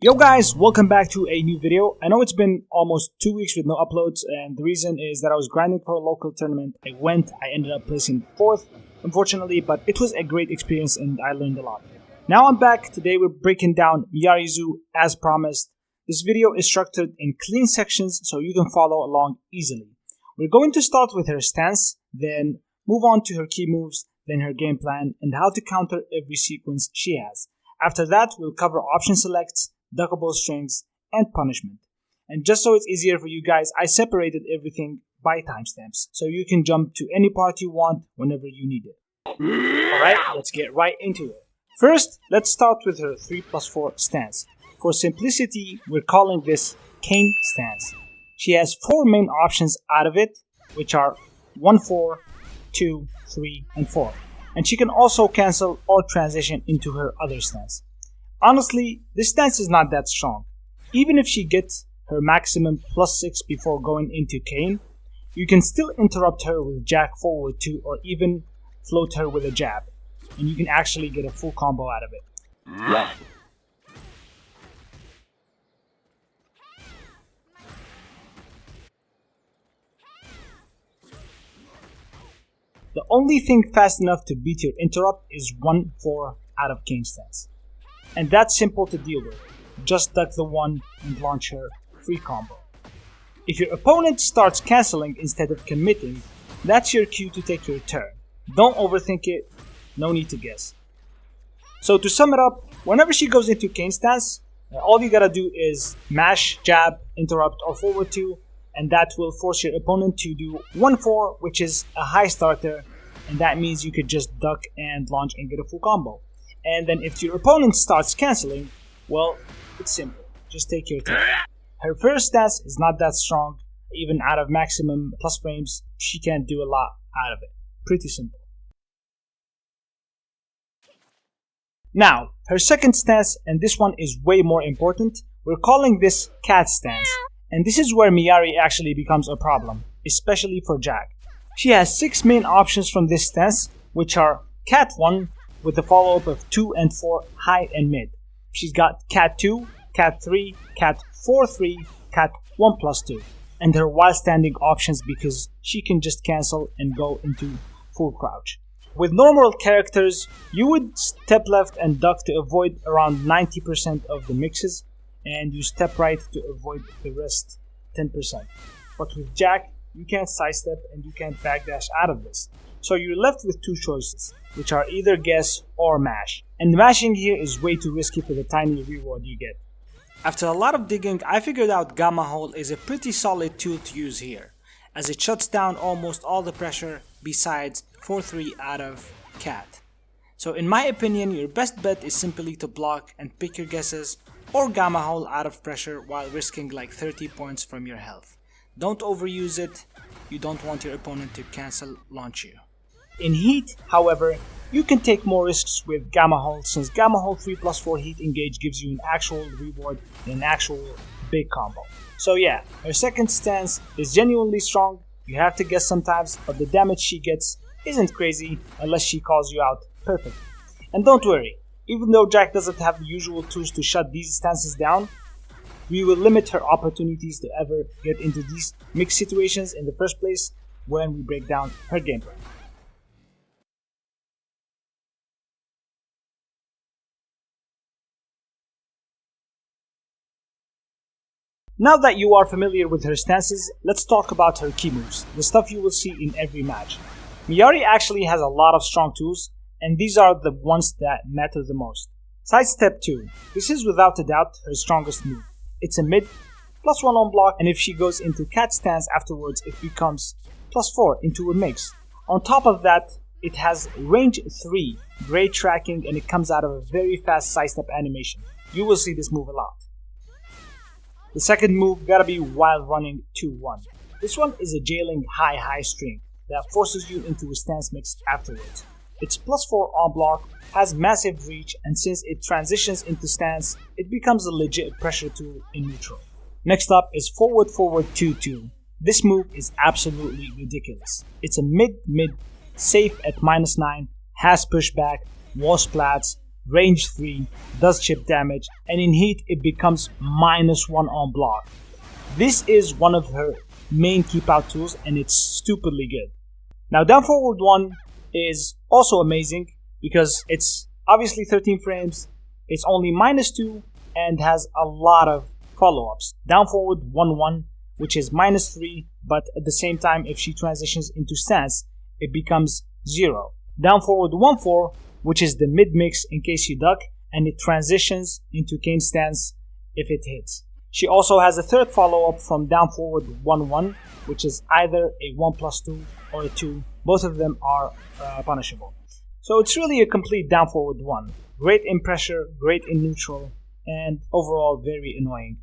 Yo guys, welcome back to a new video. I know it's been almost 2 weeks with no uploads, and the reason is that I was grinding for a local tournament. I ended up placing 4th, unfortunately, but it was a great experience and I learned a lot. Now I'm back. Today we're breaking down Miary Zo as promised. This video is structured in clean sections so you can follow along easily. We're going to start with her stance, then move on to her key moves, then her game plan, and how to counter every sequence she has. After that, we'll cover option selects, Duckable Strings, and Punishment. And just so it's easier for you guys, I separated everything by timestamps, so you can jump to any part you want whenever you need it. Alright, let's get right into it. First, let's start with her 3+4 stance. For simplicity, we're calling this cane stance. She has 4 main options out of it, which are 1, 4, 2, 3, and 4. And she can also cancel or transition into her other stance. Honestly, this stance is not that strong. Even if she gets her maximum +6 before going into cane, you can still interrupt her with jack forward 2 or even float her with a jab, and you can actually get a full combo out of it. Yeah. The only thing fast enough to beat your interrupt is 1-4 out of cane stance. And that's simple to deal with. Just duck the 1 and launch her free combo. If your opponent starts cancelling instead of committing, that's your cue to take your turn. Don't overthink it, no need to guess. So to sum it up, whenever she goes into cane stance, all you gotta do is mash, jab, interrupt, or forward 2, and that will force your opponent to do 1-4, which is a high starter, and that means you could just duck and launch and get a full combo. And then if your opponent starts cancelling, well, it's simple. Just take your turn. Her first stance is not that strong. Even out of maximum plus frames, she can't do a lot out of it. Pretty simple. Now, her second stance, and this one is way more important, we're calling this cat stance. And this is where Miary actually becomes a problem, especially for Jack. She has 6 main options from this stance, which are cat 1, with a follow-up of 2 and 4 high and mid. She's got cat 2, cat 3, cat 4-3, cat 1+2, and her while standing options because she can just cancel and go into full crouch. With normal characters, you would step left and duck to avoid around 90% of the mixes, and you step right to avoid the rest 10%. But with Jack, you can't sidestep and you can't backdash out of this. So you're left with 2 choices, which are either guess or mash. And mashing here is way too risky for the tiny reward you get. After a lot of digging, I figured out Gamma Hole is a pretty solid tool to use here, as it shuts down almost all the pressure besides 4-3 out of cat. So in my opinion, your best bet is simply to block and pick your guesses, or Gamma Hole out of pressure while risking like 30 points from your health. Don't overuse it, you don't want your opponent to cancel launch you. In heat, however, you can take more risks with Gamma Hole, since Gamma Hole 3+4 heat engage gives you an actual reward and an actual big combo. So yeah, her second stance is genuinely strong. You have to guess sometimes, but the damage she gets isn't crazy unless she calls you out perfectly. And don't worry, even though Jack doesn't have the usual tools to shut these stances down, we will limit her opportunities to ever get into these mixed situations in the first place when we break down her gameplay. Now that you are familiar with her stances, let's talk about her key moves, the stuff you will see in every match. Miary actually has a lot of strong tools, and these are the ones that matter the most. Sidestep 2. This is without a doubt her strongest move. It's a mid, +1 on block, and if she goes into cat stance afterwards, it becomes +4 into a mix. On top of that, it has range 3, great tracking, and it comes out of a very fast sidestep animation. You will see this move a lot. The second move gotta be while running 2-1. This one is a jailing high string that forces you into a stance mix afterwards. It's +4 on block, has massive reach, and since it transitions into stance, it becomes a legit pressure tool in neutral. Next up is forward 2-2. This move is absolutely ridiculous. It's a mid, safe at -9, has pushback, wall splats, range 3, does chip damage, and in heat it becomes -1 on block. This is one of her main keep out tools and it's stupidly good. Now down forward 1 is also amazing because it's obviously 13 frames, it's only -2 and has a lot of follow-ups. Down forward 1-1, which is -3, but at the same time if she transitions into stance it becomes 0. Down forward 1-4, which is the mid mix in case you duck, and it transitions into cane stance if it hits. She also has a third follow-up from down forward 1-1, which is either a 1+2 or a 2. Both of them are punishable. So it's really a complete down forward 1. Great in pressure, great in neutral, and overall very annoying.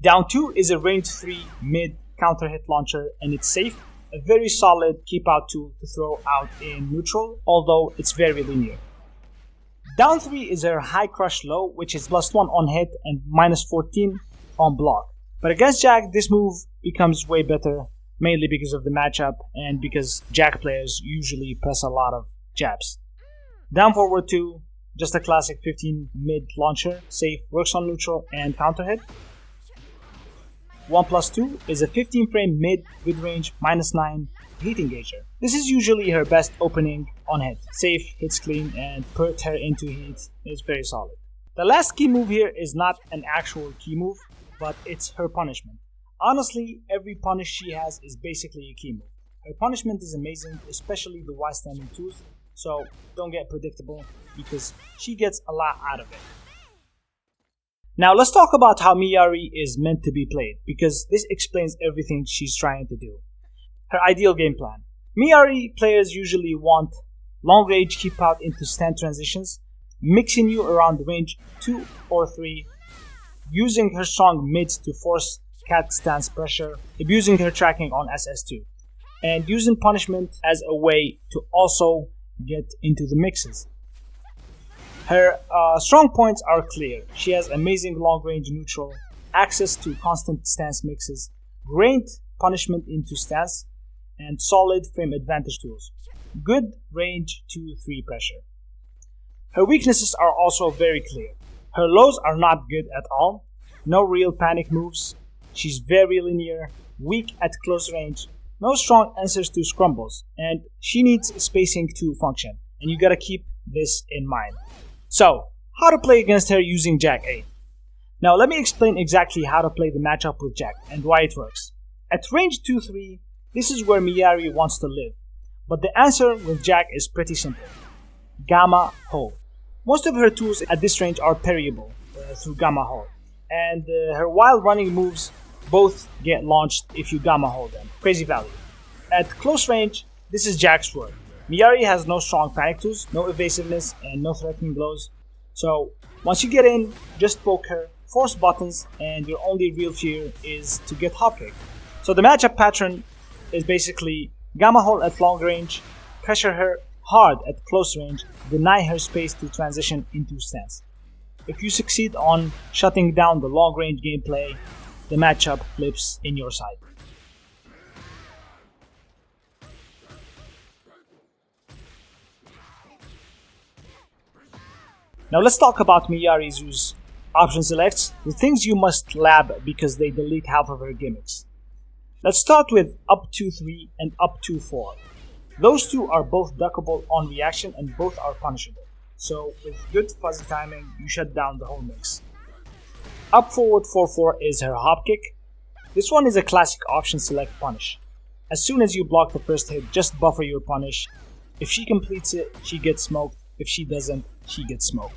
Down 2 is a range 3 mid counter hit launcher, and it's safe. A very solid keep out tool to throw out in neutral, although it's very linear. Down 3 is her high crush low, which is +1 on hit and -14 on block. But against Jack, this move becomes way better, mainly because of the matchup and because Jack players usually press a lot of jabs. Down forward 2, just a classic 15 mid launcher, safe, works on neutral and counter hit. 1+2 is a 15 frame mid good range -9 heat engager. This is usually her best opening on hit. Safe, hits clean, and put her into heat is very solid. The last key move here is not an actual key move, but it's her punishment. Honestly, every punish she has is basically a key move. Her punishment is amazing, especially the Y standing tooth, so don't get predictable because she gets a lot out of it. Now let's talk about how Miary is meant to be played, because this explains everything she's trying to do. Her ideal game plan. Miary players usually want long range keep out into stand transitions, mixing you around range 2 or 3, using her strong mids to force cat stance pressure, abusing her tracking on SS2, and using punishment as a way to also get into the mixes. Her strong points are clear. She has amazing long-range neutral, access to constant stance mixes, great punishment into stance, and solid frame advantage tools. Good range 2-3 pressure. Her weaknesses are also very clear. Her lows are not good at all, no real panic moves, she's very linear, weak at close range, no strong answers to scrumbles, and she needs spacing to function, and you gotta keep this in mind. So, how to play against her using Jack 8. Now let me explain exactly how to play the matchup with Jack and why it works. At range 2-3, this is where Miary wants to live, but the answer with Jack is pretty simple. Gamma hold. Most of her tools at this range are parryable through Gamma hold, and her wild running moves both get launched if you Gamma hold them. Crazy value. At close range, this is Jack's work. Miary has no strong panic tools, no evasiveness, and no threatening blows. So, once you get in, just poke her, force buttons, and your only real fear is to get hop kicked. So the matchup pattern is basically Gamma hold at long range, pressure her hard at close range, deny her space to transition into stance. If you succeed on shutting down the long range gameplay, the matchup flips in your side. Now let's talk about Miary Zo's option selects, the things you must lab because they delete half of her gimmicks. Let's start with up 2-3 and up 2-4. Those two are both duckable on reaction and both are punishable. So with good fuzzy timing, you shut down the whole mix. Up forward 4-4 is her hop kick. This one is a classic option select punish. As soon as you block the first hit, just buffer your punish. If she completes it, she gets smoked. If she doesn't, she gets smoked.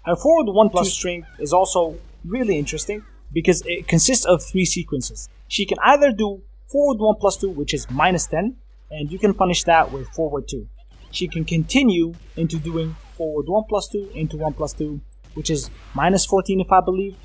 Her forward 1+2 string is also really interesting because it consists of 3 sequences. She can either do forward 1+2, which is -10, and you can punish that with forward 2. She can continue into doing forward 1+2 into 1+2, which is -14 if I believe,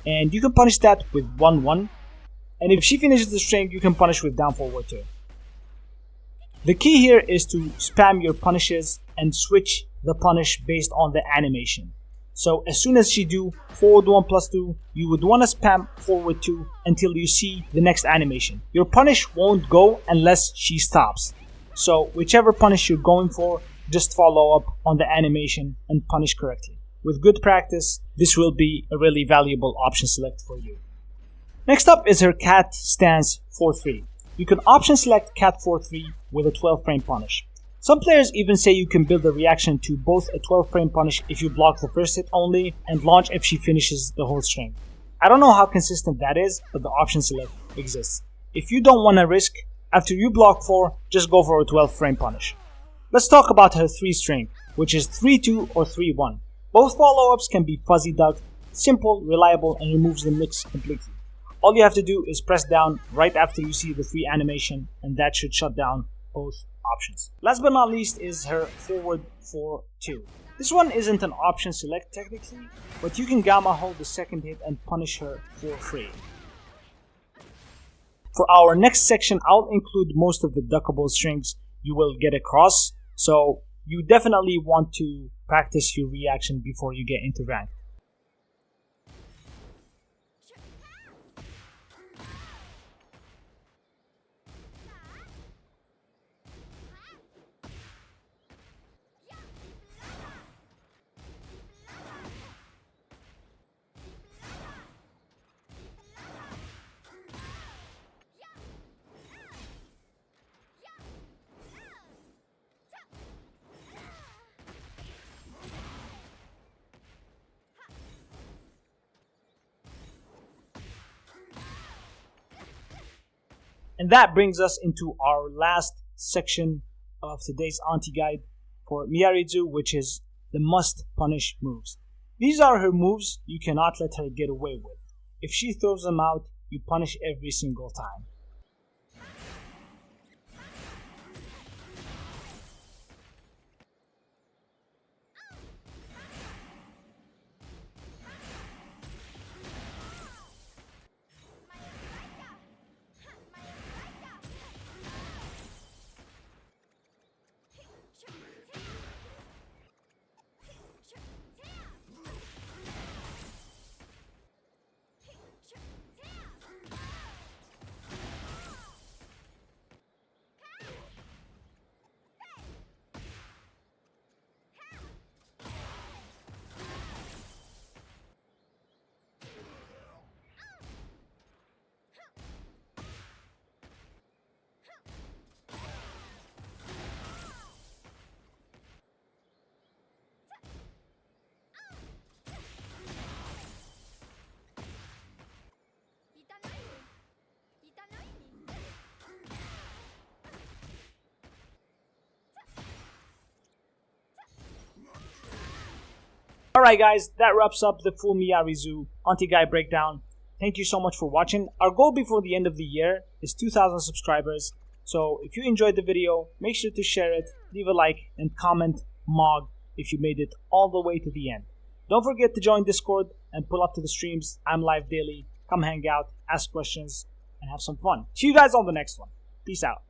and you can punish that with 1-1. And if she finishes the string, you can punish with down forward 2. The key here is to spam your punishes and switch the punish based on the animation. So as soon as she do forward 1+2, you would want to spam forward 2 until you see the next animation. Your punish won't go unless she stops. So whichever punish you're going for, just follow up on the animation and punish correctly. With good practice, this will be a really valuable option select for you. Next up is her cat stance 4-3. You can option select cat 4-3 with a 12 frame punish. Some players even say you can build a reaction to both a 12 frame punish if you block the first hit only and launch if she finishes the whole string. I don't know how consistent that is, but the option select exists. If you don't want to risk, after you block 4, just go for a 12 frame punish. Let's talk about her 3 string, which is 3-2 or 3-1. Both follow-ups can be fuzzy ducked, simple, reliable, and removes the mix completely. All you have to do is press down right after you see the 3 animation, and that should shut down both options. Last but not least is her forward 4-2. This one isn't an option select technically, but you can gamma hold the second hit and punish her for free. For our next section, I'll include most of the duckable strings you will get across, so you definitely want to practice your reaction before you get into rank. And that brings us into our last section of today's Auntie Guide for Miary Zo, which is the must punish moves. These are her moves you cannot let her get away with. If she throws them out, you punish every single time. Alright guys, that wraps up the full Miary Zo Auntie Guide breakdown. Thank you so much for watching. Our goal before the end of the year is 2,000 subscribers. So if you enjoyed the video, make sure to share it, leave a like, and comment MOG if you made it all the way to the end. Don't forget to join Discord and pull up to the streams. I'm live daily. Come hang out, ask questions, and have some fun. See you guys on the next one. Peace out.